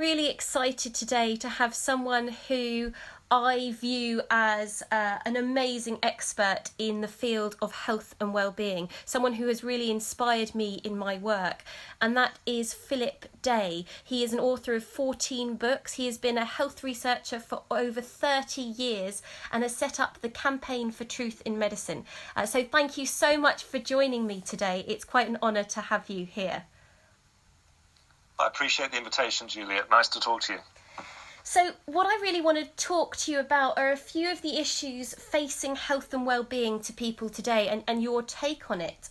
really excited today to have someone who I view as an amazing expert in the field of health and well-being, someone who has really inspired me in my work, and that is Phillip Day. He is an author of 14 books. He has been a health researcher for over 30 years and has set up the Campaign for Truth in Medicine. So thank you so much for joining me today. It's quite an honour to have you here. I appreciate the invitation, Juliette. Nice to talk to you. So what I really want to talk to you about are a few of the issues facing health and well-being to people today and your take on it.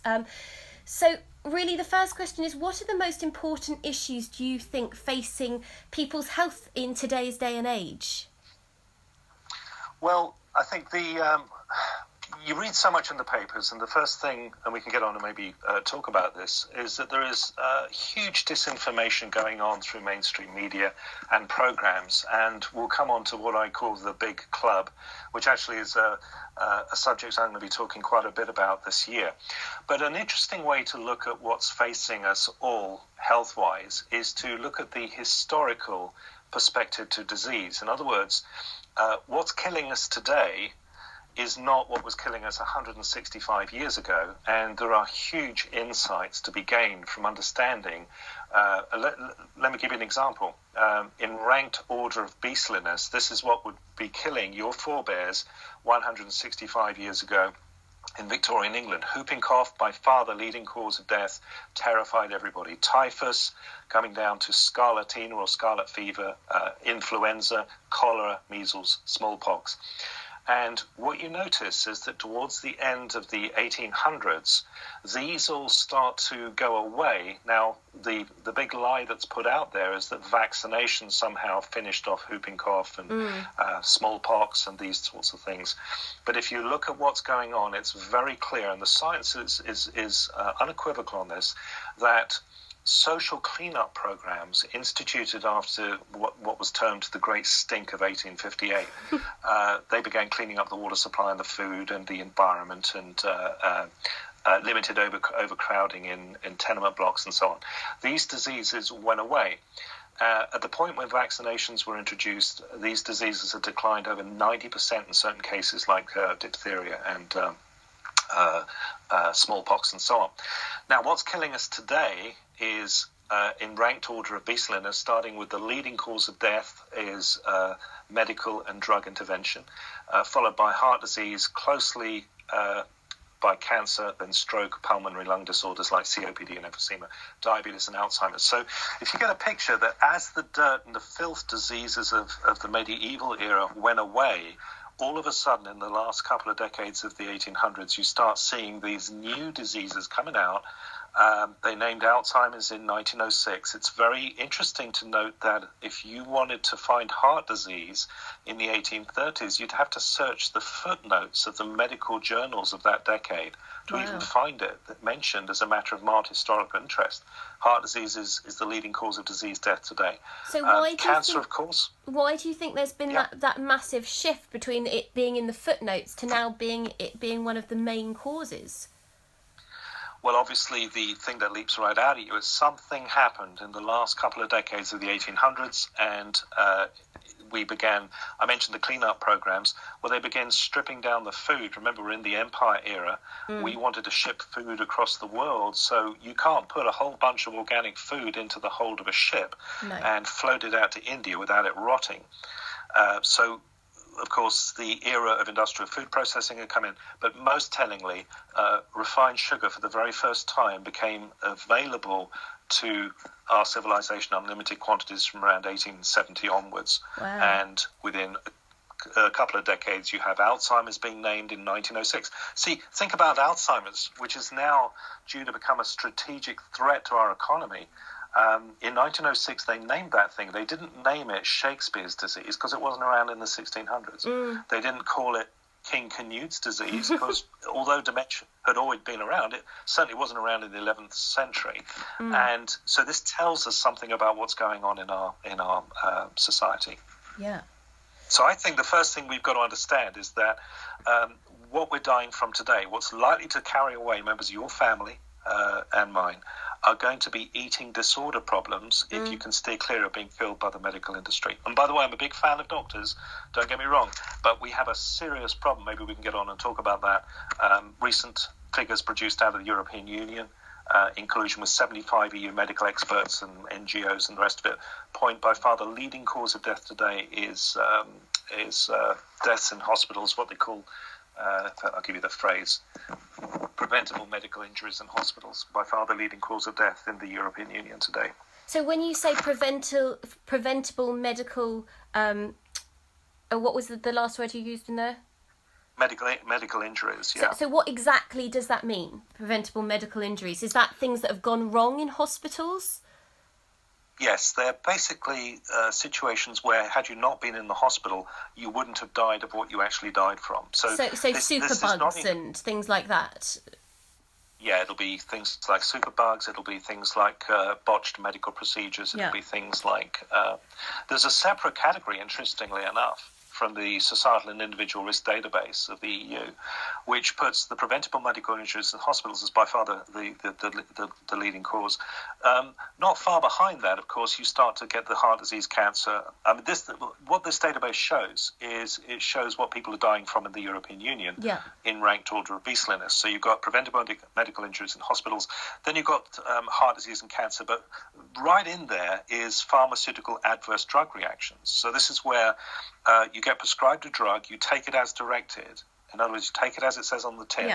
So really the first question is, what are the most important issues do you think facing people's health in today's day and age? Well, I think you read so much in the papers, and the first thing, and we can get on and maybe talk about this, is that there is huge disinformation going on through mainstream media and programs, and we'll come on to what I call the big club, which actually is a subject I'm going to be talking quite a bit about this year. But an interesting way to look at what's facing us all health-wise is to look at the historical perspective to disease. In other words, what's killing us today is not what was killing us 165 years ago, and there are huge insights to be gained from understanding. Let me give you an example. In ranked order of beastliness, this is what would be killing your forebears 165 years ago in Victorian England. Whooping cough, by far the leading cause of death, terrified everybody. Typhus, coming down to scarlatina or scarlet fever, influenza, cholera, measles, smallpox. And what you notice is that towards the end of the 1800s, these all start to go away. Now, the big lie that's put out there is that vaccination somehow finished off whooping cough and smallpox and these sorts of things. But if you look at what's going on, it's very clear, and the science is unequivocal on this, that social cleanup programs instituted after what was termed the Great Stink of 1858. They began cleaning up the water supply and the food and the environment and limited overcrowding in tenement blocks and so on. These diseases went away. At the point when vaccinations were introduced, these diseases had declined over 90% in certain cases like diphtheria and smallpox and so on. Now, what's killing us today is in ranked order of beastliness, starting with the leading cause of death is medical and drug intervention, followed by heart disease, closely by cancer, then stroke, pulmonary lung disorders like COPD and emphysema, diabetes and Alzheimer's. So if you get a picture that as the dirt and the filth diseases of the medieval era went away, all of a sudden in the last couple of decades of the 1800s, you start seeing these new diseases coming out. They named Alzheimer's in 1906. It's very interesting to note that if you wanted to find heart disease in the 1830s, you'd have to search the footnotes of the medical journals of that decade to even find it mentioned as a matter of mild historical interest. Heart disease is the leading cause of disease death today. So why cancer, of course. Why do you think there's been that massive shift between it being in the footnotes to now being one of the main causes? Well, obviously, the thing that leaps right out at you is something happened in the last couple of decades of the 1800s, and we began, I mentioned the cleanup programs, where they began stripping down the food. Remember, we're in the Empire era. We wanted to ship food across the world, so you can't put a whole bunch of organic food into the hold of a ship and float it out to India without it rotting. So of course, the era of industrial food processing had come in, but most tellingly, refined sugar for the very first time became available to our civilization in unlimited quantities from around 1870 onwards. And within a couple of decades, you have Alzheimer's being named in 1906. See, think about Alzheimer's, which is now due to become a strategic threat to our economy. In 1906, they named that thing. They didn't name it Shakespeare's disease because it wasn't around in the 1600s. They didn't call it King Canute's disease because although dementia had always been around, it certainly wasn't around in the 11th century. And so this tells us something about what's going on in our society. Yeah. So I think the first thing we've got to understand is that what we're dying from today, what's likely to carry away members of your family and mine, are going to be eating disorder problems if you can steer clear of being killed by the medical industry. And by the way, I'm a big fan of doctors, don't get me wrong, but we have a serious problem. Maybe we can get on and talk about that. Recent figures produced out of the European Union, in collusion with 75 EU medical experts and NGOs and the rest of it, point by far the leading cause of death today is deaths in hospitals, what they call, I'll give you the phrase, preventable medical injuries in hospitals, by far the leading cause of death in the European Union today. So when you say preventable medical, what was the last word you used in there? Medical injuries, yeah. So what exactly does that mean, preventable medical injuries? Is that things that have gone wrong in hospitals? Yes, they're basically situations where, had you not been in the hospital, you wouldn't have died of what you actually died from. So superbugs and things like that? Yeah, it'll be things like superbugs, it'll be things like botched medical procedures, it'll be things like... there's a separate category, interestingly enough, from the Societal and Individual Risk Database of the EU, which puts the preventable medical injuries in hospitals as by far the leading cause. Not far behind that, of course, you start to get the heart disease, cancer. I mean, what this database shows is it shows what people are dying from in the European Union in ranked order of beastliness. So you've got preventable medical injuries in hospitals, then you've got heart disease and cancer, but right in there is pharmaceutical adverse drug reactions. So this is where you get prescribed a drug, you take it as directed. In other words, you take it as it says on the tin,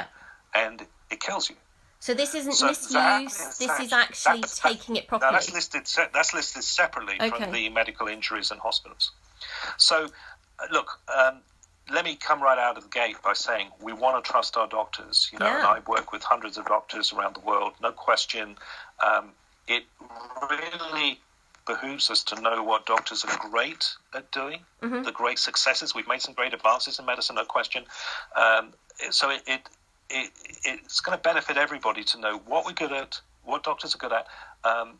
and it kills you. So this isn't misuse. This is actually taking it properly. That's listed separately from the medical injuries in hospitals. So, look, let me come right out of the gate by saying we want to trust our doctors. And I work with hundreds of doctors around the world. No question. It really behooves us to know what doctors are great at doing, the great successes. We've made some great advances in medicine, no question. So it's going to benefit everybody to know what we're good at, what doctors are good at,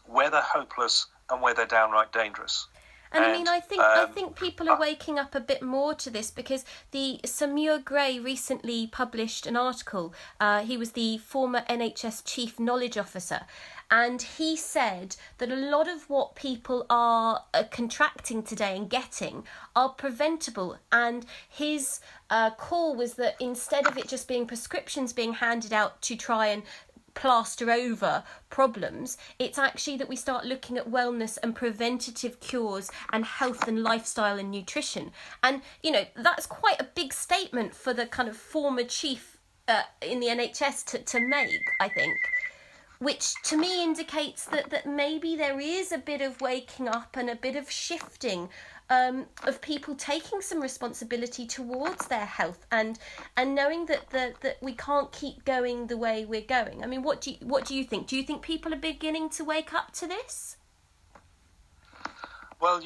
where they're hopeless, and where they're downright dangerous. And I mean, I think people are waking up a bit more to this because the Samir Gray recently published an article. He was the former NHS Chief Knowledge Officer. And he said that a lot of what people are contracting today and getting are preventable. And his call was that instead of it just being prescriptions being handed out to try and plaster over problems, it's actually that we start looking at wellness and preventative cures and health and lifestyle and nutrition. And, that's quite a big statement for the kind of former chief in the NHS to make, I think. Which to me indicates that maybe there is a bit of waking up and a bit of shifting of people taking some responsibility towards their health and knowing that we can't keep going the way we're going. I mean, what do you think? Do you think people are beginning to wake up to this? Well,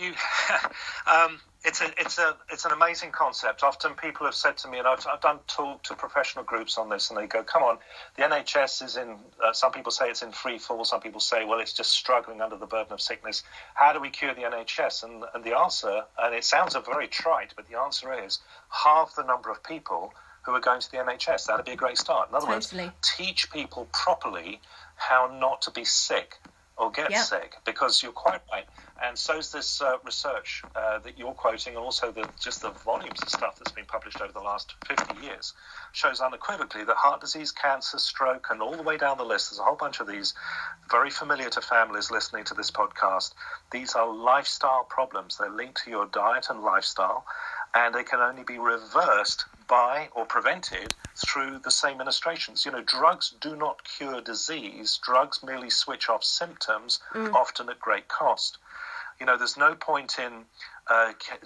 it's an amazing concept. Often people have said to me, and I've done talk to professional groups on this, and they go, "Come on, the NHS is in." Some people say it's in free fall. Some people say, "Well, it's just struggling under the burden of sickness. How do we cure the NHS?" And the answer, and it sounds very trite, but the answer is halve the number of people who are going to the NHS. That'd be a great start. In other words, teach people properly how not to be sick or get sick, because you're quite right. And so is this research that you're quoting, and also just the volumes of stuff that's been published over the last 50 years shows unequivocally that heart disease, cancer, stroke, and all the way down the list, there's a whole bunch of these very familiar to families listening to this podcast. These are lifestyle problems. They're linked to your diet and lifestyle, and they can only be reversed by or prevented through the same administrations. Drugs do not cure disease. Drugs merely switch off symptoms, often at great cost. There's no point in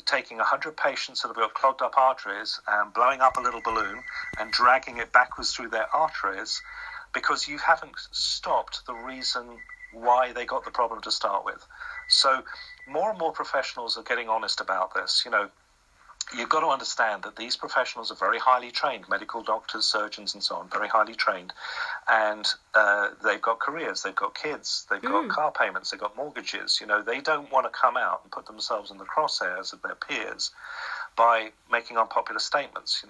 taking 100 patients that have got clogged up arteries and blowing up a little balloon and dragging it backwards through their arteries, because you haven't stopped the reason why they got the problem to start with. So more and more professionals are getting honest about this. You've got to understand that these professionals are very highly trained, medical doctors, surgeons, and so on, very highly trained. And they've got careers, they've got kids, they've got car payments, they've got mortgages. They don't want to come out and put themselves in the crosshairs of their peers by making unpopular statements.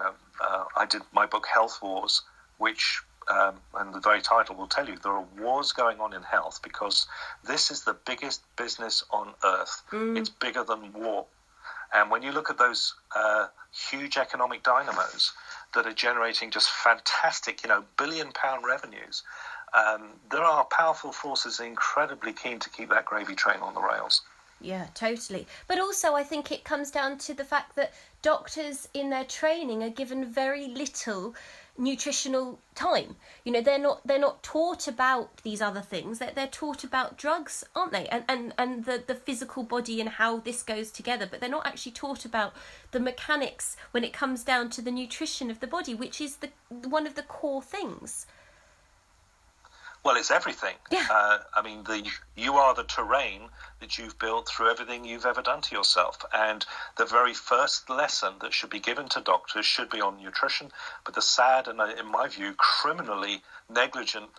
I did my book Health Wars, which and the very title will tell you, there are wars going on in health because this is the biggest business on earth. It's bigger than war. And when you look at those huge economic dynamos that are generating just fantastic, billion-pound revenues, there are powerful forces incredibly keen to keep that gravy train on the rails. Yeah, totally. But also I think it comes down to the fact that doctors in their training are given very little nutritional time. They're not taught about these other things. They're taught about drugs, aren't they? And the physical body and how this goes together, but they're not actually taught about the mechanics when it comes down to the nutrition of the body, which is one of the core things. Well, it's everything. Yeah. You are the terrain that you've built through everything you've ever done to yourself. And the very first lesson that should be given to doctors should be on nutrition. But the sad and, in my view, criminally negligent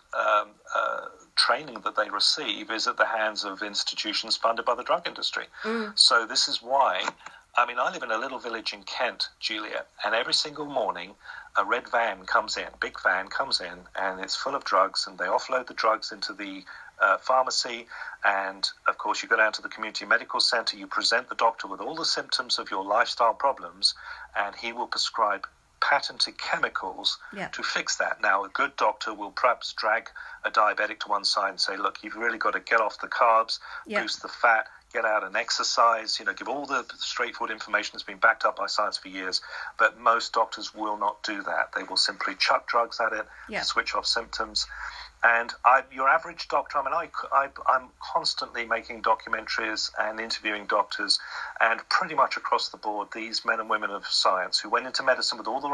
training that they receive is at the hands of institutions funded by the drug industry. So this is why, I live in a little village in Kent, Juliette, and every single morning a red van comes in, big van comes in, and it's full of drugs, and they offload the drugs into the pharmacy, and of course you go down to the community medical centre, you present the doctor with all the symptoms of your lifestyle problems, and he will prescribe patented chemicals to fix that. Now, a good doctor will perhaps drag a diabetic to one side and say, look, you've really got to get off the carbs, boost the fat, get out and exercise, give all the straightforward information that's been backed up by science for years. But most doctors will not do that. They will simply chuck drugs at it, switch off symptoms. And your average doctor, I'm constantly making documentaries and interviewing doctors, and pretty much across the board, these men and women of science who went into medicine for all the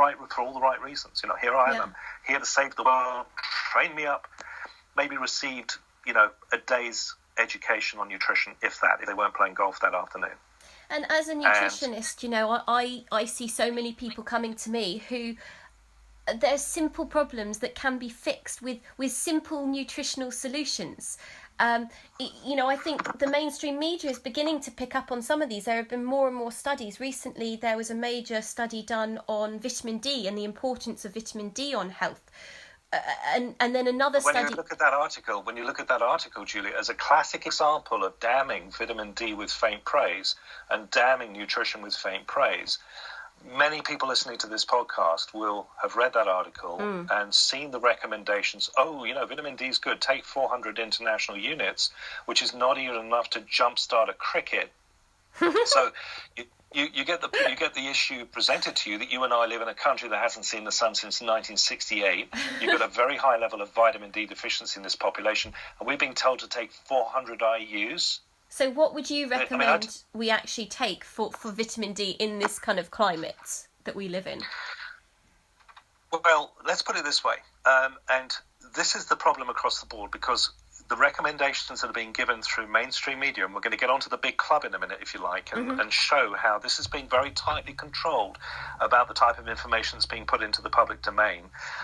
right reasons. Here I am, here to save the world, train me up, maybe received, a day's education on nutrition, if they weren't playing golf that afternoon. And as a nutritionist, I see so many people coming to me who there's simple problems that can be fixed with simple nutritional solutions. I think the mainstream media is beginning to pick up on some of these. There have been more and more studies. Recently, there was a major study done on vitamin D and the importance of vitamin D on health. And then another study. When you look at that article, Julia, as a classic example of damning vitamin D with faint praise and damning nutrition with faint praise, many people listening to this podcast will have read that article and seen the recommendations. Vitamin D is good. Take 400 international units, which is not even enough to jumpstart a cricket. So you get the issue presented to you that you and I live in a country that hasn't seen the sun since 1968. You've got a very high level of vitamin D deficiency in this population, and we're being told to take 400 IUs. So what would you recommend we actually take for vitamin D in this kind of climate that we live in? Well, let's put it this way, and this is the problem across the board, because the recommendations that are being given through mainstream media, and we're going to get onto the big club in a minute, if you like, and show how this has been very tightly controlled about the type of information that's being put into the public domain.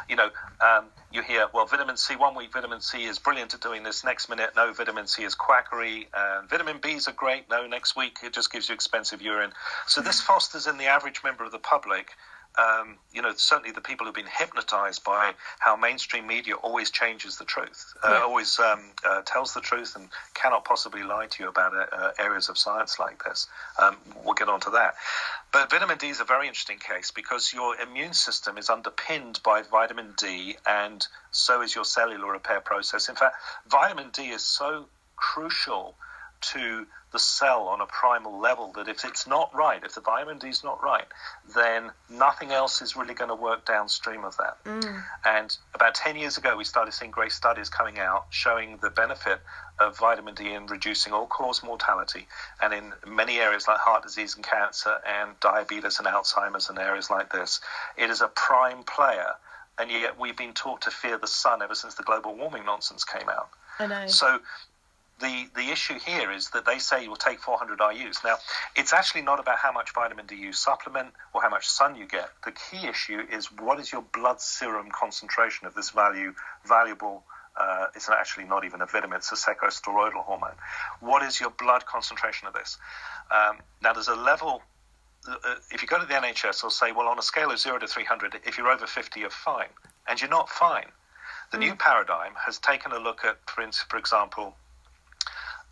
You hear, well, vitamin C, 1 week vitamin C is brilliant at doing this, next minute, no, vitamin C is quackery, and vitamin Bs are great, no, next week it just gives you expensive urine. So this fosters in the average member of the public, certainly the people who've been hypnotized by how mainstream media always changes the truth, always tells the truth and cannot possibly lie to you about areas of science like this. We'll get on to that. But vitamin D is a very interesting case because your immune system is underpinned by vitamin D, and so is your cellular repair process. In fact, vitamin D is so crucial to the cell on a primal level that if it's not right, if the vitamin D is not right, then nothing else is really going to work downstream of that. And about 10 years ago, we started seeing great studies coming out showing the benefit of vitamin D in reducing all-cause mortality, and in many areas like heart disease and cancer and diabetes and Alzheimer's and areas like this, it is a prime player, and yet we've been taught to fear the sun ever since the global warming nonsense came out. I know. So the issue here is that they say you'll take 400 IUs. Now, it's actually not about how much vitamin D you supplement or how much sun you get. The key issue is what is your blood serum concentration of this valuable, it's actually not even a vitamin, it's a serosteroidal hormone. What is your blood concentration of this? Now, there's a level, if you go to the NHS, they'll say, well, on a scale of 0 to 300, if you're over 50, you're fine. And you're not fine. The new paradigm has taken a look at, for example,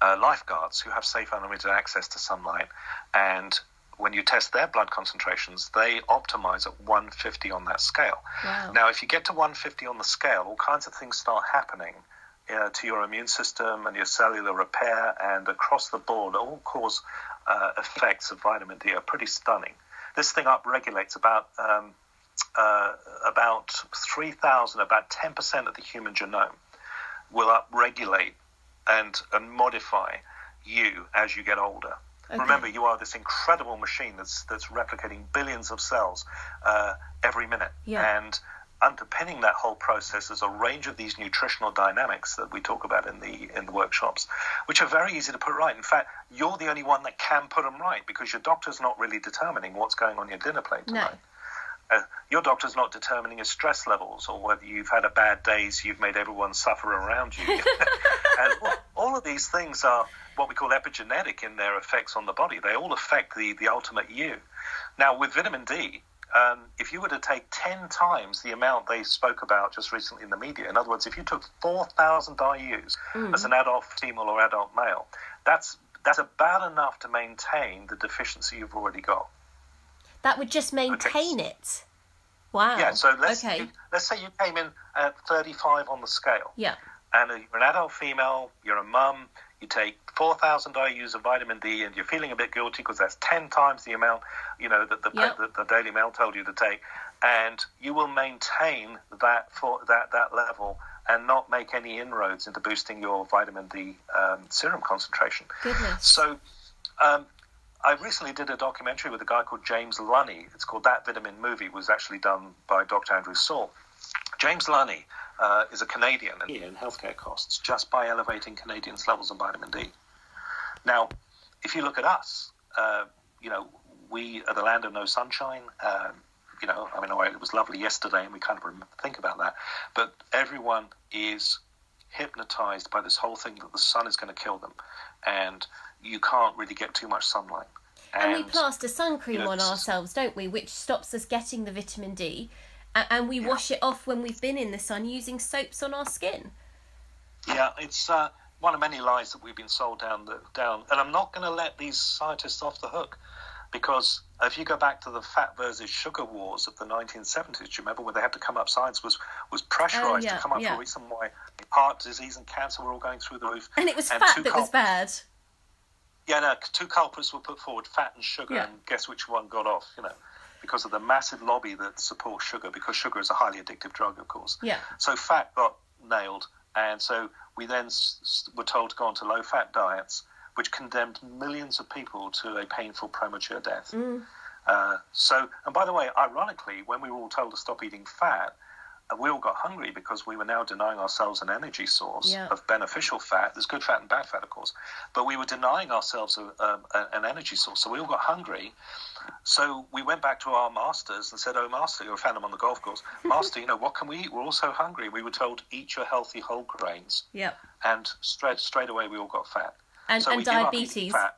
lifeguards who have safe unlimited access to sunlight, and when you test their blood concentrations, they optimize at 150 on that scale. Wow. Now, if you get to 150 on the scale, all kinds of things start happening to your immune system and your cellular repair, and across the board, all cause effects of vitamin D are pretty stunning. This thing upregulates about 3,000, about 10% of the human genome will upregulate and modify you as you get older. Okay. Remember, you are this incredible machine that's replicating billions of cells every minute. Yeah. And underpinning that whole process is a range of these nutritional dynamics that we talk about in the workshops, which are very easy to put right. In fact, you're the only one that can put them right, because your doctor's not really determining what's going on your dinner plate tonight. No. Your doctor's not determining your stress levels, or whether you've had a bad day, so you've made everyone suffer around you. And all of these things are what we call epigenetic in their effects on the body. They all affect the ultimate you. Now, with vitamin D, if you were to take 10 times the amount they spoke about just recently in the media, in other words, if you took 4,000 IUs as an adult female or adult male, that's about enough to maintain the deficiency you've already got. That would just maintain it. Wow. Yeah, so let's say you came in at 35 on the scale. Yeah. And you're an adult female, you're a mum, you take 4,000 IUs of vitamin D, and you're feeling a bit guilty because that's 10 times the amount, that the Daily Mail told you to take, and you will maintain that level and not make any inroads into boosting your vitamin D serum concentration. Goodness. So I recently did a documentary with a guy called James Lunny. It's called That Vitamin Movie. It was actually done by Dr. Andrew Saul. James Lunny is a Canadian in healthcare costs just by elevating Canadians' levels of vitamin D. Now, if you look at us, we are the land of no sunshine. It was lovely yesterday, and we kind of think about that. But everyone is hypnotized by this whole thing that the sun is going to kill them, and you can't really get too much sunlight. And we plaster sun cream on ourselves, don't we, which stops us getting the vitamin D, and we wash it off when we've been in the sun using soaps on our skin. Yeah, it's one of many lies that we've been sold down. And I'm not going to let these scientists off the hook, because if you go back to the fat versus sugar wars of the 1970s, do you remember when they had to come up, science was pressurized to come up with a reason why heart disease and cancer were all going through the roof. And it was fat that was bad. Yeah, no, two culprits were put forward, fat and sugar, and guess which one got off, because of the massive lobby that supports sugar, because sugar is a highly addictive drug, of course. Yeah. So fat got nailed, and so we then were told to go on to low-fat diets, which condemned millions of people to a painful premature death. And by the way, ironically, when we were all told to stop eating fat, we all got hungry because we were now denying ourselves an energy source of beneficial fat. There's good fat and bad fat, of course, but we were denying ourselves an energy source. So we all got hungry. So we went back to our masters and said, "Oh, master," we found them on the golf course. "Master, what can we eat? We're all so hungry." We were told, "Eat your healthy whole grains." Yep. And straight away we all got fat. And diabetes. Fat.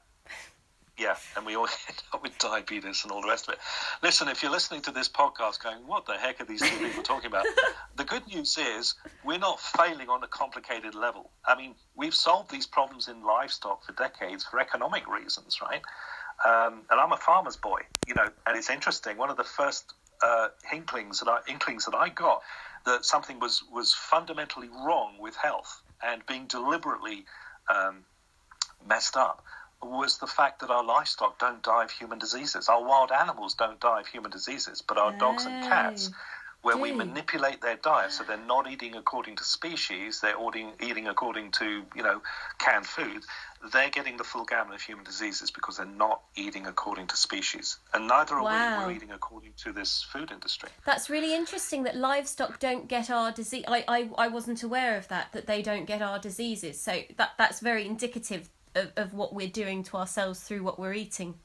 Yeah, and we all end up with diabetes and all the rest of it. Listen, if you're listening to this podcast going, what the heck are these two people talking about? The good news is we're not failing on a complicated level. I mean, we've solved these problems in livestock for decades for economic reasons, right? And I'm a farmer's boy, and it's interesting. One of the first inklings that I got that something was fundamentally wrong with health and being deliberately messed up was the fact that our livestock don't die of human diseases. Our wild animals don't die of human diseases, but our dogs and cats, where we manipulate their diet so they're not eating according to species, they're eating according to, canned food, they're getting the full gamut of human diseases because they're not eating according to species. And neither are we. We're eating according to this food industry. That's really interesting that livestock don't get our disease. I wasn't aware of that they don't get our diseases. So that's very indicative of what we're doing to ourselves through what we're eating.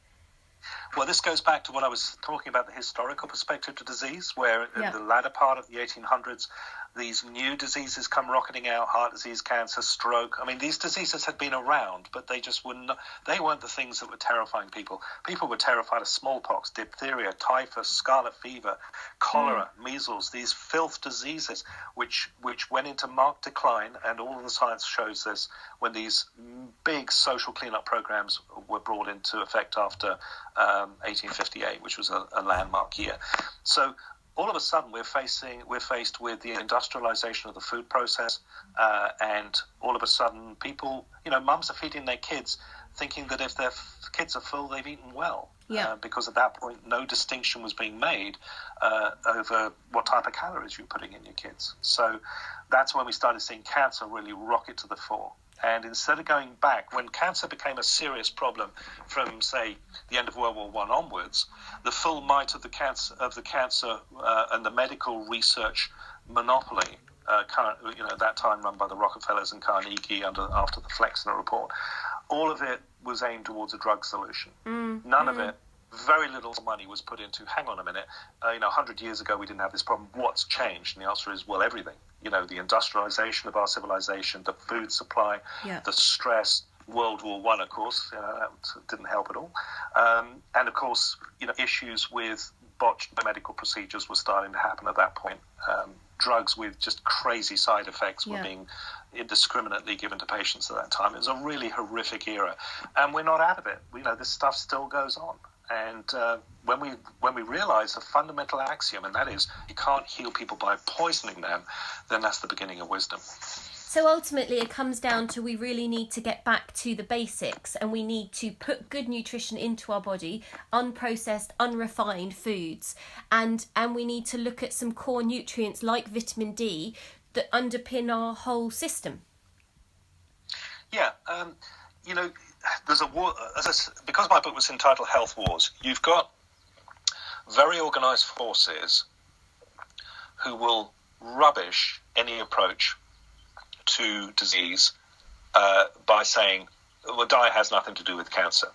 Well, this goes back to what I was talking about, the historical perspective to disease, where in the latter part of the 1800s, these new diseases come rocketing out: heart disease, cancer, stroke. I mean, these diseases had been around, but they just were not, they weren't the things that were terrifying people. People were terrified of smallpox, diphtheria, typhus, scarlet fever, cholera, measles, these filth diseases, which went into marked decline, and all of the science shows this when these big social cleanup programs were brought into effect after 1858, which was a landmark year. So all of a sudden, we're faced with the industrialization of the food process, and all of a sudden, people, mums are feeding their kids, thinking that if their kids are full, they've eaten well. Yeah. Because at that point, no distinction was being made over what type of calories you're putting in your kids. So that's when we started seeing cancer really rocket to the fore. And instead of going back, when cancer became a serious problem from, say, the end of World War I onwards, the full might of the cancer and the medical research monopoly, at that time run by the Rockefellers and Carnegie after the Flexner Report, all of it was aimed towards a drug solution. None of it. Very little money was put into, hang on a minute, 100 years ago we didn't have this problem. What's changed? And the answer is, well, everything. The industrialization of our civilization, the food supply, the stress, World War I, of course, that didn't help at all. And, of course, issues with botched medical procedures were starting to happen at that point. Drugs with just crazy side effects were being indiscriminately given to patients at that time. It was a really horrific era. And we're not out of it. This stuff still goes on. And when we realize a fundamental axiom, and that is you can't heal people by poisoning them, then that's the beginning of wisdom. So ultimately it comes down to we really need to get back to the basics, and we need to put good nutrition into our body, unprocessed, unrefined foods, and we need to look at some core nutrients like vitamin D that underpin our whole system. Yeah, there's a war, because my book was entitled Health Wars. You've got very organized forces who will rubbish any approach to disease by saying, well, diet has nothing to do with cancer.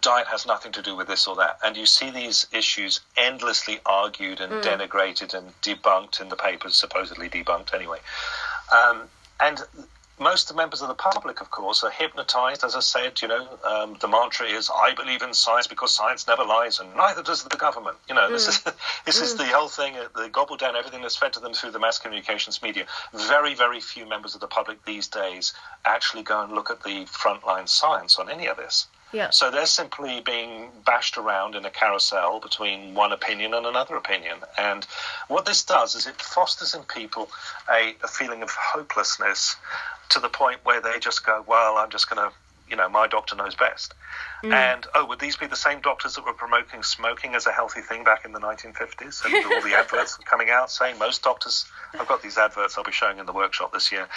Diet has nothing to do with this or that. And you see these issues endlessly argued and denigrated and debunked in the papers, supposedly debunked anyway. And most members of the public, of course, are hypnotized. As I said, the mantra is, I believe in science because science never lies, and neither does the government. This is the whole thing. They gobble down everything that's fed to them through the mass communications media. Very, very few members of the public these days actually go and look at the frontline science on any of this. Yeah. So they're simply being bashed around in a carousel between one opinion and another opinion. And what this does is it fosters in people a feeling of hopelessness to the point where they just go, well, I'm just going to, my doctor knows best. And, would these be the same doctors that were promoting smoking as a healthy thing back in the 1950s? And all the adverts coming out saying most doctors, I've got these adverts I'll be showing in the workshop this year,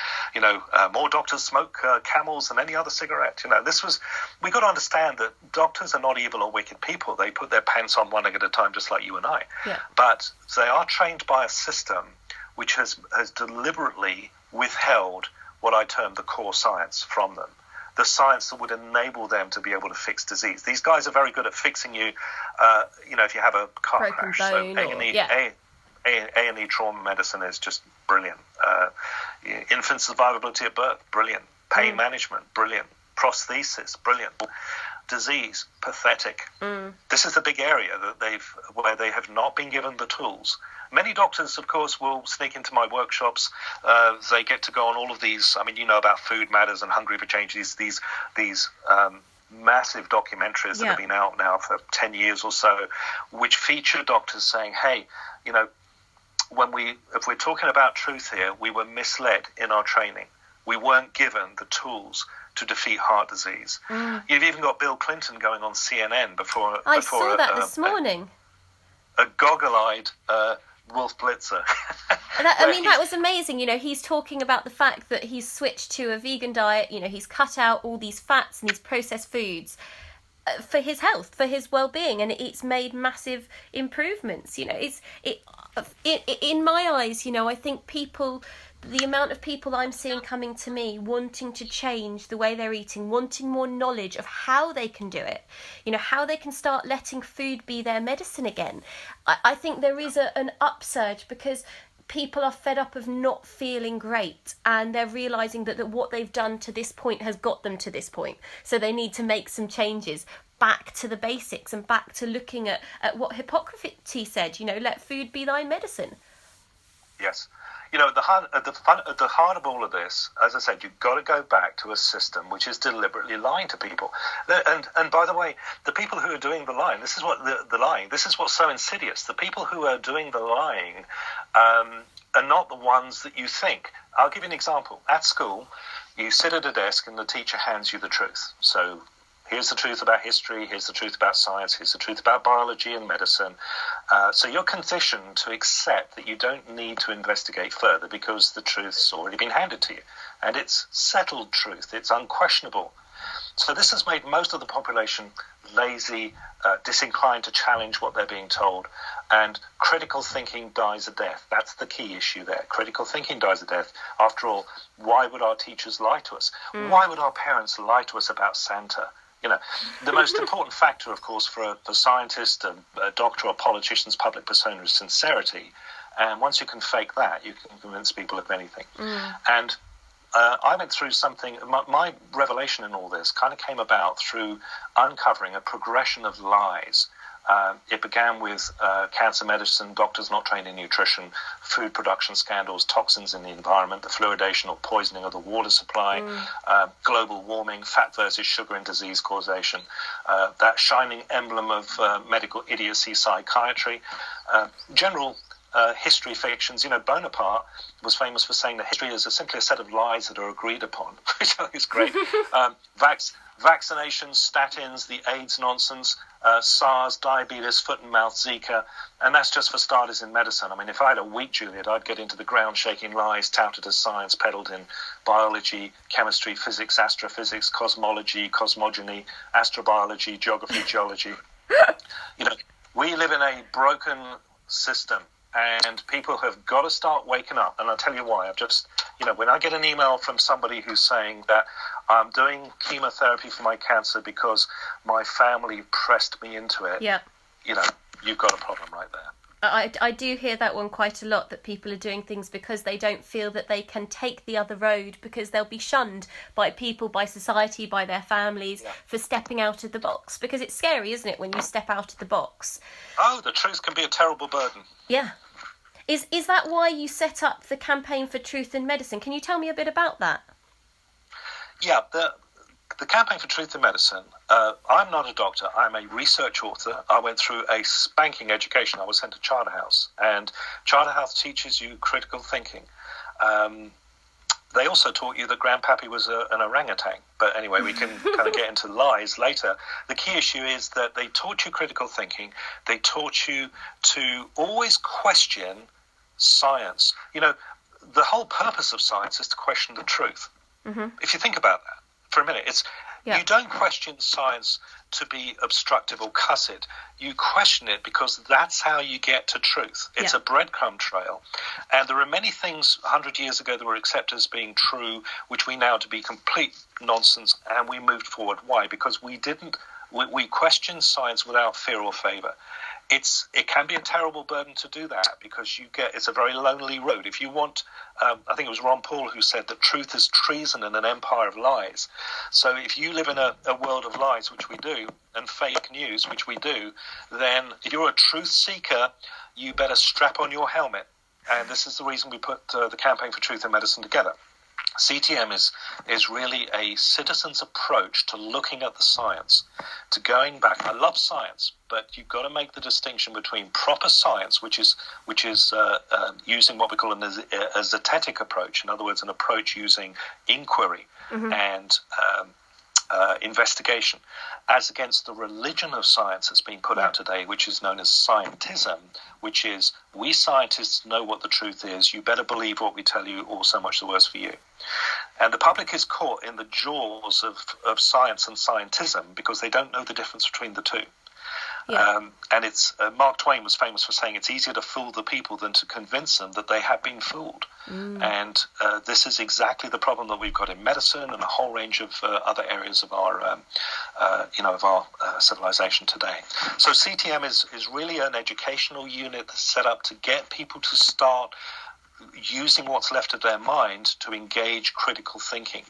more doctors smoke Camels than any other cigarette. We got to understand that doctors are not evil or wicked people. They put their pants on one leg at a time, just like you and I. Yeah. But they are trained by a system which has deliberately withheld what I term the core science from them. The science that would enable them to be able to fix disease. These guys are very good at fixing you, if you have a car broken crash. Bone So A&E trauma medicine is just brilliant. Infant survivability at birth, brilliant. Pain management, brilliant. Prosthesis, brilliant. Disease, pathetic. This is the big area that where they have not been given the tools. Many doctors, of course, will sneak into my workshops. They get to go on all of these. I mean, about Food Matters and Hungry for Change. These massive documentaries that have been out now for 10 years or so, which feature doctors saying, "Hey, if we're talking about truth here, we were misled in our training. We weren't given the tools to defeat heart disease." You've even got Bill Clinton going on CNN before I saw that this morning. A goggle-eyed Wolf Blitzer. That was amazing. He's talking about the fact that he's switched to a vegan diet. He's cut out all these fats and these processed foods for his health, for his well-being, and it's made massive improvements. In my eyes, I think the amount of people I'm seeing coming to me wanting to change the way they're eating, wanting more knowledge of how they can do it, how they can start letting food be their medicine again. I think there is an upsurge because people are fed up of not feeling great, and they're realising that what they've done to this point has got them to this point. So they need to make some changes back to the basics and back to looking at what Hippocrates said, let food be thy medicine. Yes. At the heart of all of this, as I said, you've got to go back to a system which is deliberately lying to people. And by the way, the people who are doing the lying, this is what the lying, this is what's so insidious. The people who are doing the lying are not the ones that you think. I'll give you an example. At school, you sit at a desk and the teacher hands you the truth. So here's the truth about history, here's the truth about science, here's the truth about biology and medicine. So you're conditioned to accept that you don't need to investigate further because the truth's already been handed to you. And it's settled truth, it's unquestionable. So this has made most of the population lazy, disinclined to challenge what they're being told. And critical thinking dies a death. That's the key issue there. Critical thinking dies a death. After all, why would our teachers lie to us? Why would our parents lie to us about Santa? The most important factor, of course, for a scientist, a doctor, or a politician's public persona is sincerity. And once you can fake that, you can convince people of anything. And I went through something, my revelation in all this kind of came about through uncovering a progression of lies. It began with cancer medicine, doctors not trained in nutrition, food production scandals, toxins in the environment, the fluoridation or poisoning of the water supply, global warming, fat versus sugar and disease causation, that shining emblem of medical idiocy, psychiatry, general history fictions. Bonaparte was famous for saying that history is simply a set of lies that are agreed upon, which I think is great. Vaccinations, statins, the AIDS nonsense, SARS, diabetes, foot and mouth, Zika, and that's just for starters in medicine. I mean, if I had a week, Juliette, I'd get into the ground-shaking lies touted as science, peddled in biology, chemistry, physics, astrophysics, cosmology, cosmogony, astrobiology, geography, geology. We live in a broken system, and people have got to start waking up. And I'll tell you why. I've just, when I get an email from somebody who's saying that I'm doing chemotherapy for my cancer because my family pressed me into it, you've got a problem right there. I do hear that one quite a lot, that people are doing things because they don't feel that they can take the other road, because they'll be shunned by people, by society, by their families for stepping out of the box. Because it's scary, isn't it, when you step out of the box? Oh, the truth can be a terrible burden. Yeah. Is that why you set up the campaign for truth in medicine? Can you tell me a bit about that? Yeah, the campaign for truth in medicine, I'm not a doctor, I'm a research author. I went through a spanking education. I was sent to Charterhouse, and Charterhouse teaches you critical thinking. They also taught you that Grandpappy was an orangutan. But anyway, we can kind of get into lies later. The key issue is that they taught you critical thinking. They taught you to always question science. The whole purpose of science is to question the truth. If you think about that for a minute, you don't question science to be obstructive or cuss it. You question it because that's how you get to truth. It's a breadcrumb trail. And there are many things 100 years ago that were accepted as being true, which we now to be complete nonsense, and we moved forward. Why? Because we questioned science without fear or favor. It can be a terrible burden to do that, because it's a very lonely road. If you want, I think it was Ron Paul who said that truth is treason in an empire of lies. So if you live in a world of lies, which we do, and fake news, which we do, then if you're a truth seeker, you better strap on your helmet. And this is the reason we put the campaign for truth in medicine together. CTM is really a citizen's approach to looking at the science, to going back. I love science, but you've got to make the distinction between proper science, which is using what we call a zetetic approach. In other words, an approach using inquiry and investigation, as against the religion of science that's being put out today, which is known as scientism, which is, we scientists know what the truth is, you better believe what we tell you, or so much the worse for you. And the public is caught in the jaws of science and scientism because they don't know the difference between the two. And it's Mark Twain was famous for saying it's easier to fool the people than to convince them that they have been fooled. And this is exactly the problem that we've got in medicine and a whole range of other areas of our civilization today. So CTM is really an educational unit that's set up to get people to start using what's left of their mind to engage critical thinking.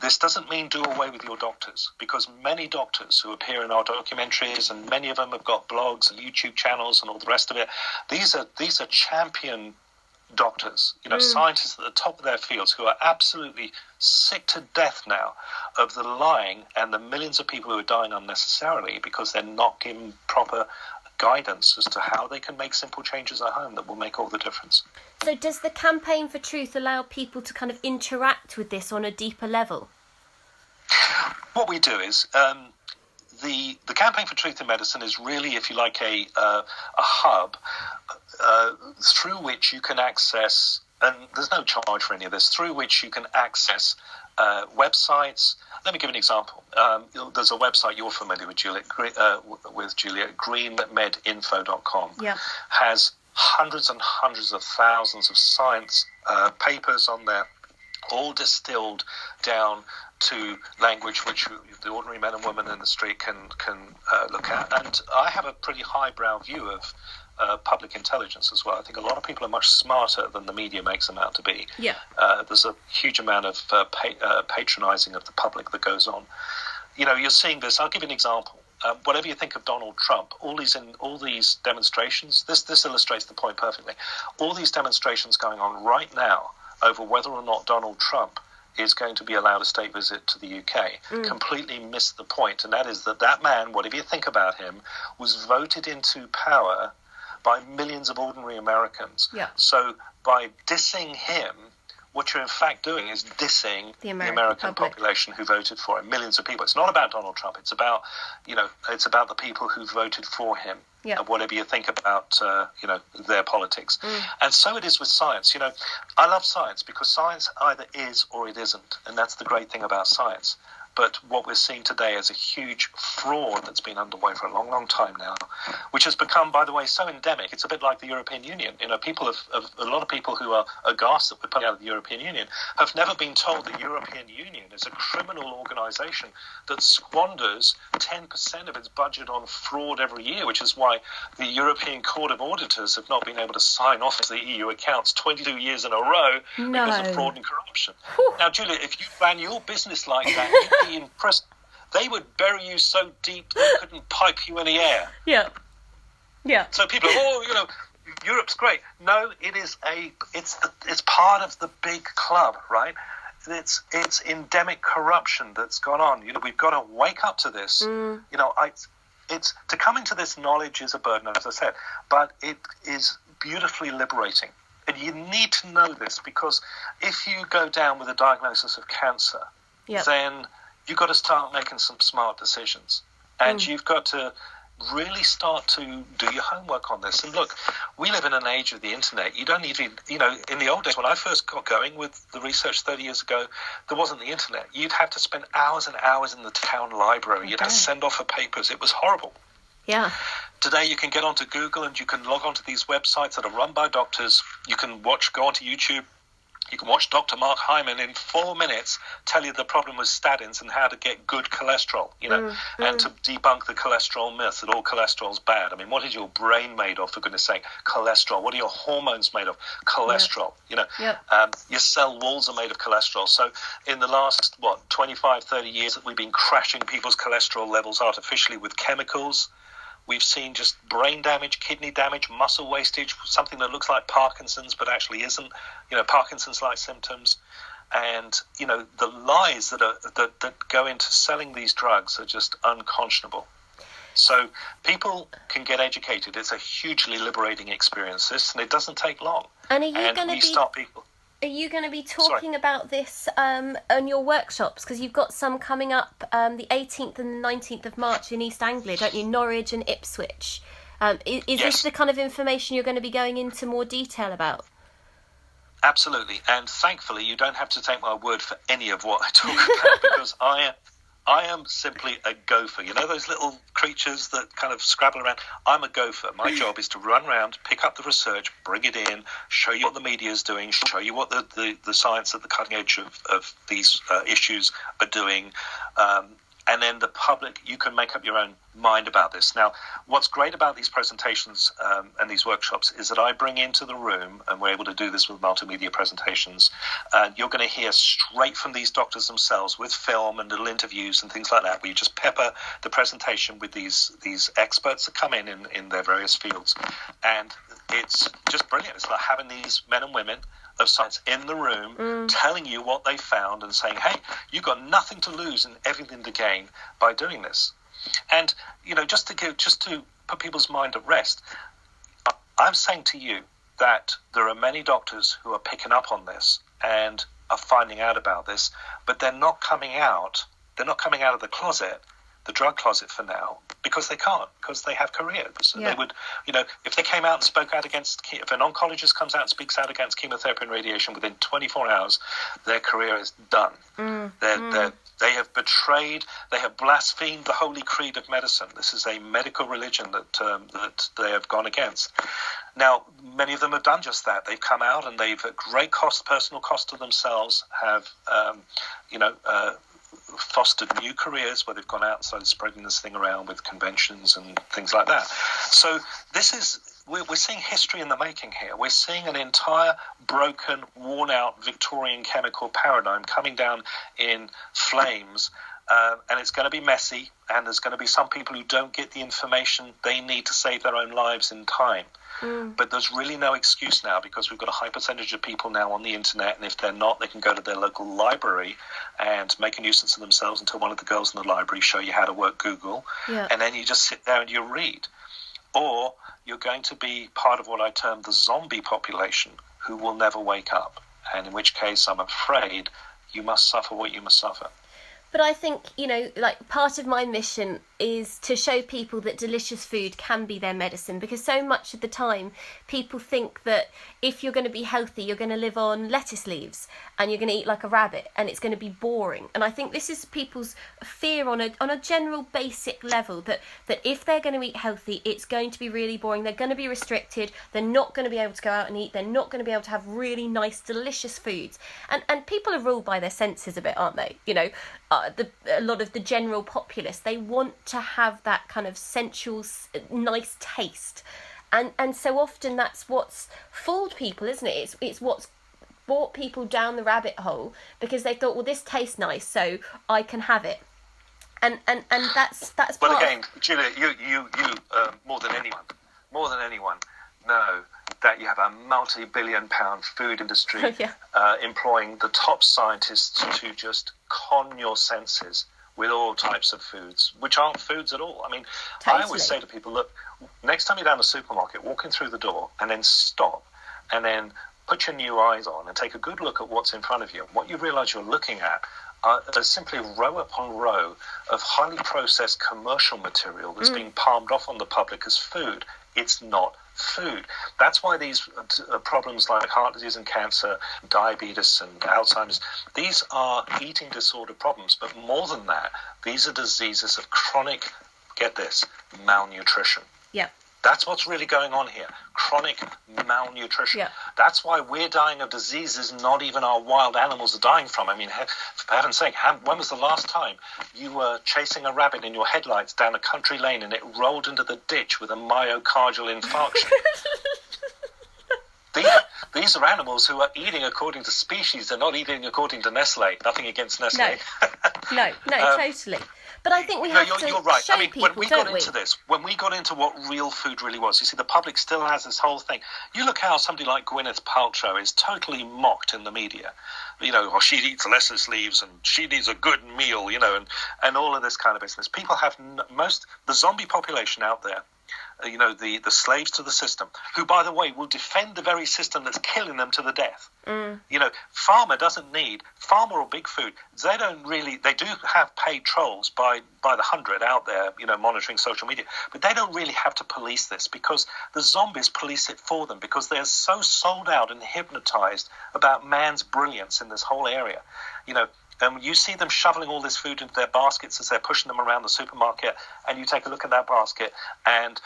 This doesn't mean do away with your doctors, because many doctors who appear in our documentaries, and many of them have got blogs and YouTube channels and all the rest of it, these are champion doctors, scientists at the top of their fields who are absolutely sick to death now of the lying and the millions of people who are dying unnecessarily because they're not given proper guidance as to how they can make simple changes at home that will make all the difference. So does the Campaign for Truth allow people to kind of interact with this on a deeper level? What we do is the Campaign for Truth in Medicine is really, if you like, a hub through which you can access, and there's no charge for any of this, through which you can access websites. Let me give an example. There's a website you're familiar with, Juliette, greenmedinfo.com. Yeah. Has hundreds and hundreds of thousands of science papers on there, all distilled down to language which the ordinary men and women in the street can look at. And I have a pretty highbrow view of public intelligence as well. I think a lot of people are much smarter than the media makes them out to be. Yeah. There's a huge amount of patronizing of the public that goes on. You're seeing this. I'll give you an example. Whatever you think of Donald Trump, all these demonstrations, this illustrates the point perfectly. All these demonstrations going on right now over whether or not Donald Trump is going to be allowed a state visit to the UK completely missed the point, and that is that man, whatever you think about him, was voted into power by millions of ordinary Americans. Yeah. So by dissing him, what you're in fact doing is dissing the American population who voted for him, millions of people. It's not about Donald Trump. It's about, it's about the people who voted for him. Yeah. Whatever you think about, their politics. And so it is with science. I love science because science either is or it isn't. And that's the great thing about science. But what we're seeing today is a huge fraud that's been underway for a long, long time now, which has become, by the way, so endemic. It's a bit like the European Union. A lot of people who are aghast that we're putting out of the European Union have never been told the European Union is a criminal organisation that squanders 10% of its budget on fraud every year, which is why the European Court of Auditors have not been able to sign off the EU accounts 22 years in a row because of fraud and corruption. Whew. Now, Julia, if you ran your business like that, you'd be in prison. They would bury you so deep they couldn't pipe you in the air. Yeah. So people are, Europe's great. No, it's part of the big club, right? It's endemic corruption that's gone on. We've got to wake up to this. It's to come into this knowledge is a burden, as I said, but it is beautifully liberating. And you need to know this because if you go down with a diagnosis of cancer, then you've got to start making some smart decisions. And you've got to really start to do your homework on this. And look, we live in an age of the internet. You don't even, in the old days, when I first got going with the research 30 years ago, there wasn't the internet. You'd have to spend hours and hours in the town library. You'd have to send off for papers. It was horrible. Yeah. Today you can get onto Google and you can log onto these websites that are run by doctors. You can go onto YouTube. You can watch Dr. Mark Hyman in 4 minutes tell you the problem with statins and how to get good cholesterol, and to debunk the cholesterol myth that all cholesterol's bad. I mean, what is your brain made of, for goodness sake? Cholesterol. What are your hormones made of? Cholesterol. Your cell walls are made of cholesterol. So in the last, 25, 30 years that we've been crashing people's cholesterol levels artificially with chemicals, we've seen just brain damage, kidney damage, muscle wastage, something that looks like Parkinson's but actually isn't, Parkinson's-like symptoms. And, the lies that go into selling these drugs are just unconscionable. So people can get educated. It's a hugely liberating experience, and it doesn't take long. And are you going to be talking about this on your workshops? Because you've got some coming up the 18th and the 19th of March in East Anglia, don't you? Norwich and Ipswich. Is this the kind of information you're going to be going into more detail about? Absolutely. And thankfully, you don't have to take my word for any of what I talk about because I am simply a gopher. Those little creatures that kind of scrabble around? I'm a gopher. My job is to run around, pick up the research, bring it in, show you what the media is doing, show you what the science at the cutting edge of these issues are doing, and then the public, you can make up your own mind about this. Now, what's great about these presentations and these workshops is that I bring into the room, and we're able to do this with multimedia presentations, you're going to hear straight from these doctors themselves with film and little interviews and things like that, where you just pepper the presentation with these experts that come in their various fields. And it's just brilliant. It's like having these men and women of science in the room telling you what they found and saying, hey, you've got nothing to lose and everything to gain by doing this. And, just to put people's mind at rest, I'm saying to you that there are many doctors who are picking up on this and are finding out about this, but they're not coming out. They're not coming out of the closet, the drug closet for now, because they can't, because they have careers. Yeah. They would, if they came out and spoke out against, if an oncologist comes out and speaks out against chemotherapy and radiation within 24 hours, their career is done. They have betrayed, they have blasphemed the holy creed of medicine. This is a medical religion that they have gone against. Now, many of them have done just that. They've come out and they've, at great cost, personal cost to themselves, have, fostered new careers where they've gone out and started spreading this thing around with conventions and things like that. So we're seeing history in the making here. We're seeing an entire broken, worn-out Victorian chemical paradigm coming down in flames, and it's going to be messy, and there's going to be some people who don't get the information they need to save their own lives in time. But there's really no excuse now, because we've got a high percentage of people now on the internet, and if they're not, they can go to their local library and make a nuisance of themselves until one of the girls in the library show you how to work Google, and then you just sit there and you read. Or you're going to be part of what I term the zombie population, who will never wake up, and in which case I'm afraid you must suffer what you must suffer. But I think, part of my mission is to show people that delicious food can be their medicine, because so much of the time people think that if you're going to be healthy, you're going to live on lettuce leaves and you're going to eat like a rabbit and it's going to be boring. And I think this is people's fear on a general basic level, that if they're going to eat healthy, it's going to be really boring. They're going to be restricted. They're not going to be able to go out and eat. They're not going to be able to have really nice, delicious foods. And people are ruled by their senses a bit, aren't they? A lot of the general populace, they want to have that kind of sensual, nice taste, and so often that's what's fooled people, isn't it? It's what's brought people down the rabbit hole, because they thought, well, this tastes nice, so I can have it, and that's well, again, Juliette, you more than anyone know that you have a multi-billion-pound food industry employing the top scientists to just con your senses with all types of foods, which aren't foods at all. I mean, totally. I always say to people, look, next time you're down the supermarket, walk in through the door and then stop and then put your new eyes on and take a good look at what's in front of you. And what you realise you're looking at are simply row upon row of highly processed commercial material that's being palmed off on the public as food. It's not food. That's why these problems like heart disease and cancer, diabetes and Alzheimer's, these are eating disorder problems. But more than that, these are diseases of chronic, get this, malnutrition. Yeah. That's what's really going on here. Chronic malnutrition. Yeah. That's why we're dying of diseases not even our wild animals are dying from. I mean, for heaven's sake, when was the last time you were chasing a rabbit in your headlights down a country lane and it rolled into the ditch with a myocardial infarction? These are animals who are eating according to species. They're not eating according to Nestle. Nothing against Nestle. No, totally. But I think we have to you're right. show people, when we got into this, when we got into what real food really was, you see, the public still has this whole thing. You look how somebody like Gwyneth Paltrow is totally mocked in the media. She eats lettuce leaves and she needs a good meal, and all of this kind of business. People have the zombie population out there, the slaves to the system, who, by the way, will defend the very system that's killing them to the death. Pharma or big food, they do have paid trolls by the 100 out there, monitoring social media, but they don't really have to police this, because the zombies police it for them, because they're so sold out and hypnotized about man's brilliance in this whole area. You see them shoveling all this food into their baskets as they're pushing them around the supermarket, and you take a look at that basket and,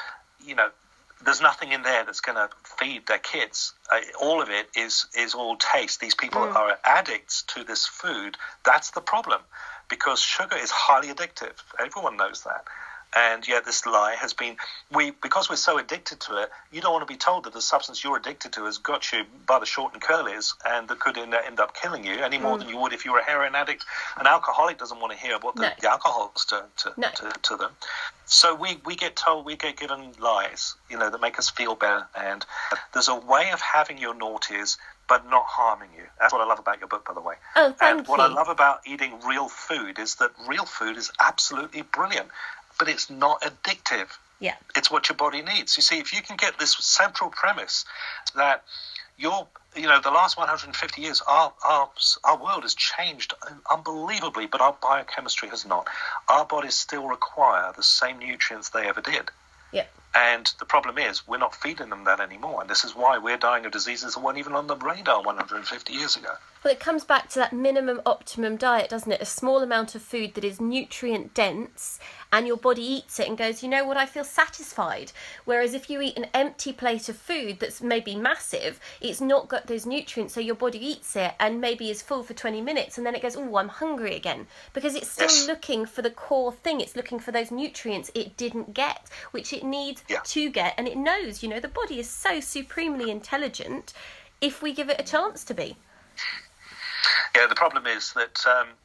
there's nothing in there that's going to feed their kids. All of it is all taste. These people are addicts to this food. That's the problem. because sugar is highly addictive. Everyone knows that. And yet this lie has been, because we're so addicted to it, you don't want to be told that the substance you're addicted to has got you by the short and curlies and that could end up killing you any more than you would if you were a heroin addict. An alcoholic doesn't want to hear what the alcohol's to them. So we get told, we get given lies, that make us feel better. And there's a way of having your naughties but not harming you. That's what I love about your book, by the way. Oh, thank you. And what I love about eating real food is that real food is absolutely brilliant. But it's not addictive. Yeah. It's what your body needs. You see, if you can get this central premise that the last 150 years, our world has changed unbelievably, but our biochemistry has not. Our bodies still require the same nutrients they ever did. Yeah. And the problem is we're not feeding them that anymore. And this is why we're dying of diseases that weren't even on the radar 150 years ago. Well, it comes back to that minimum optimum diet, doesn't it? A small amount of food that is nutrient dense and your body eats it and goes, you know what, I feel satisfied. Whereas if you eat an empty plate of food that's maybe massive, it's not got those nutrients, so your body eats it and maybe is full for 20 minutes and then it goes, oh, I'm hungry again. Because it's still looking for the core thing. It's looking for those nutrients it didn't get, which it needs to get. And it knows, the body is so supremely intelligent if we give it a chance to be. Yeah, the problem is that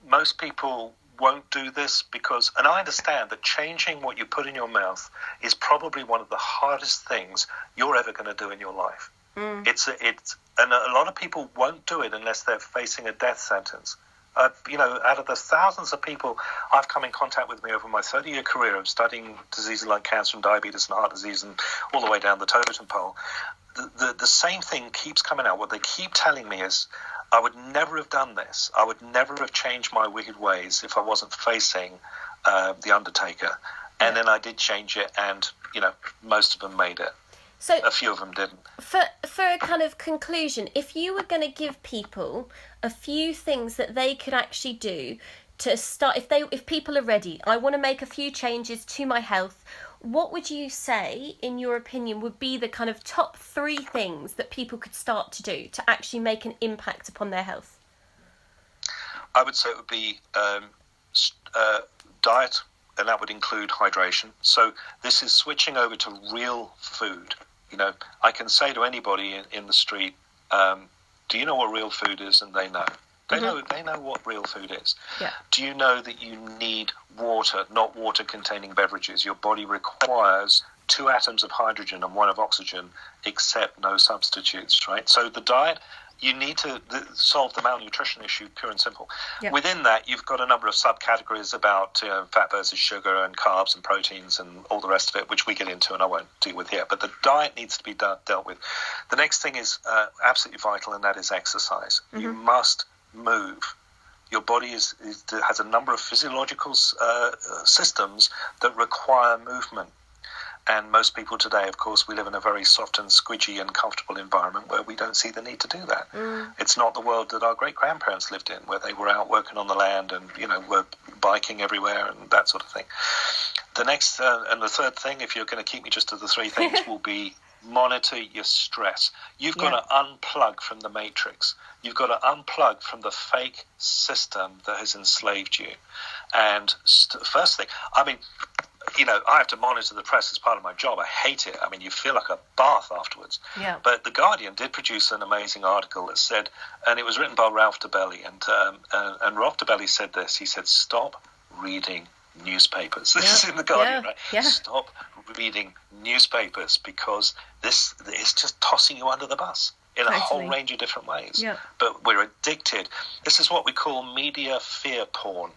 most people won't do this because, and I understand that changing what you put in your mouth is probably one of the hardest things you're ever going to do in your life. And a lot of people won't do it unless they're facing a death sentence. Out of the thousands of people I've come in contact with me over my 30-year career of studying diseases like cancer and diabetes and heart disease and all the way down the totem pole, the same thing keeps coming out. What they keep telling me is, I would never have done this. I would never have changed my wicked ways if I wasn't facing the Undertaker. And then I did change it, and, most of them made it. So a few of them didn't. For a kind of conclusion, if you were going to give people a few things that they could actually do to start, if people are ready, I want to make a few changes to my health, what would you say, in your opinion, would be the kind of top 3 things that people could start to do to actually make an impact upon their health? I would say it would be diet, and that would include hydration. So this is switching over to real food. I can say to anybody in the street, do you know what real food is? And they know. They know what real food is. Yeah. Do you know that you need water, not water-containing beverages? Your body requires 2 atoms of hydrogen and 1 of oxygen, except no substitutes, right? So the diet, you need to solve the malnutrition issue, pure and simple. Yeah. Within that, you've got a number of subcategories about fat versus sugar and carbs and proteins and all the rest of it, which we get into and I won't deal with here. But the diet needs to be dealt with. The next thing is absolutely vital, and that is exercise. Mm-hmm. You must move. Your body has a number of physiological systems that require movement. And most people today, of course, we live in a very soft and squidgy and comfortable environment where we don't see the need to do that. It's not the world that our great-grandparents lived in, where they were out working on the land and, were biking everywhere and that sort of thing. The next and the third thing, if you're going to keep me just to the 3 things, will be monitor your stress. You've got to unplug from the matrix. You've got to unplug from the fake system that has enslaved you. And first thing, I have to monitor the press as part of my job. I hate it. You feel like a bath afterwards. Yeah. But The Guardian did produce an amazing article that said, and it was written by Ralph DeBelly, and Ralph DeBelly said this. He said, stop reading newspapers. This is in The Guardian, right? Yeah. Stop reading newspapers because this is just tossing you under the bus in a whole range of different ways. Yeah. But we're addicted. This is what we call media fear porn.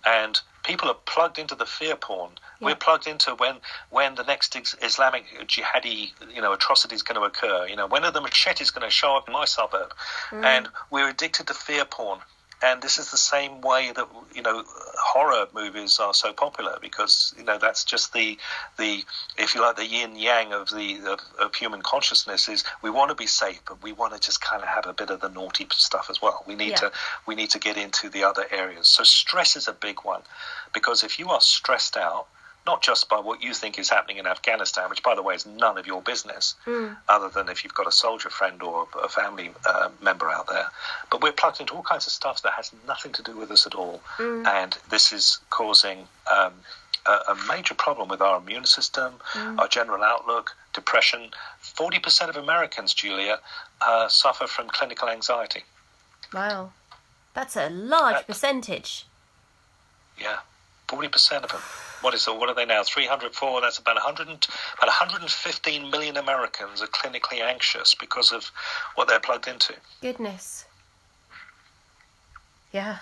And people are plugged into the fear porn. Yeah. We're plugged into when the next Islamic jihadi, atrocity is going to occur. When are the machetes going to show up in my suburb? And we're addicted to fear porn. And this is the same way that, horror movies are so popular because, that's just the if you like, the yin yang of human consciousness is we want to be safe, but we want to just kind of have a bit of the naughty stuff as well. We need to get into the other areas. So stress is a big one because if you are stressed out, not just by what you think is happening in Afghanistan, which, by the way, is none of your business, other than if you've got a soldier friend or a family member out there. But we're plugged into all kinds of stuff that has nothing to do with us at all. And this is causing a major problem with our immune system, our general outlook, depression. 40% of Americans, Julia, suffer from clinical anxiety. Wow. That's a large percentage. Yeah, 40% of them. What are they now? 304. That's about 115 million Americans are clinically anxious because of what they're plugged into. Goodness. Yeah.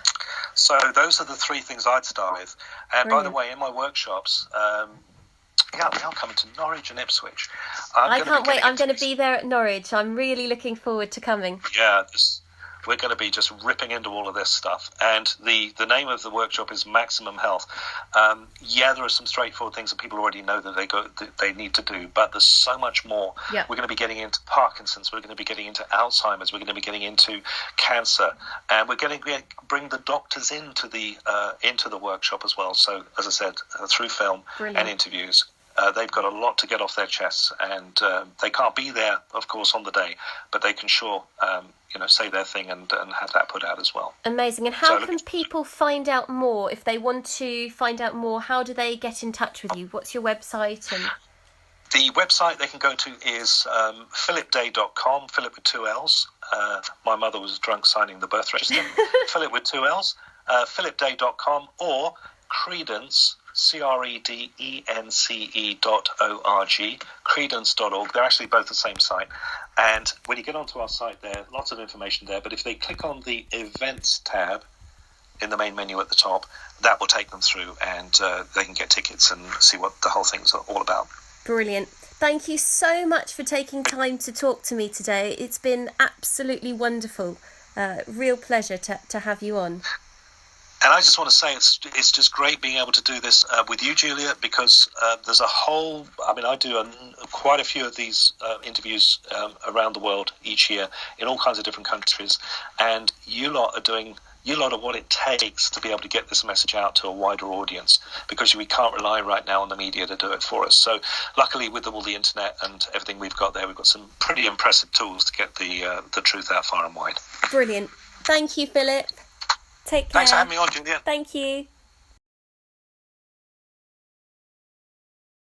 So those are the three things I'd start with. And Brilliant. by the way, in my workshops, they are coming to Norwich and Ipswich. I can't wait. I'm going to be there at Norwich. I'm really looking forward to coming. Yeah, we're going to be just ripping into all of this stuff. And the name of the workshop is Maximum Health. There are some straightforward things that people already know that they need to do, but there's so much more. Yeah. We're going to be getting into Parkinson's. We're going to be getting into Alzheimer's. We're going to be getting into cancer, and we're going to bring the doctors into the workshop as well. So, as I said, through film and interviews. They've got a lot to get off their chests, and they can't be there, of course, on the day, but they can sure, say their thing and have that put out as well. Amazing. And how can people find out more? If they want to find out more, how do they get in touch with you? What's your website? And the website they can go to is phillipday.com, Phillip with two L's. My mother was drunk signing the birth register. Phillip with two L's, phillipday.com, or Credence, CREDENCE.org, credence.org. They're actually both the same site. And when you get onto our site there, lots of information there. But if they click on the events tab in the main menu at the top, that will take them through, and they can get tickets and see what the whole thing's all about. Brilliant. Thank you so much for taking time to talk to me today. It's been absolutely wonderful. Real pleasure to have you on. And I just want to say it's just great being able to do this with you, Julia, because there's a whole... I do quite a few of these interviews around the world each year in all kinds of different countries, and you lot are what it takes to be able to get this message out to a wider audience, because we can't rely right now on the media to do it for us. So luckily, with all the internet and everything we've got there, we've got some pretty impressive tools to get the truth out far and wide. Brilliant. Thank you, Philip. Take care. Thanks for having me on, Julia. Thank you.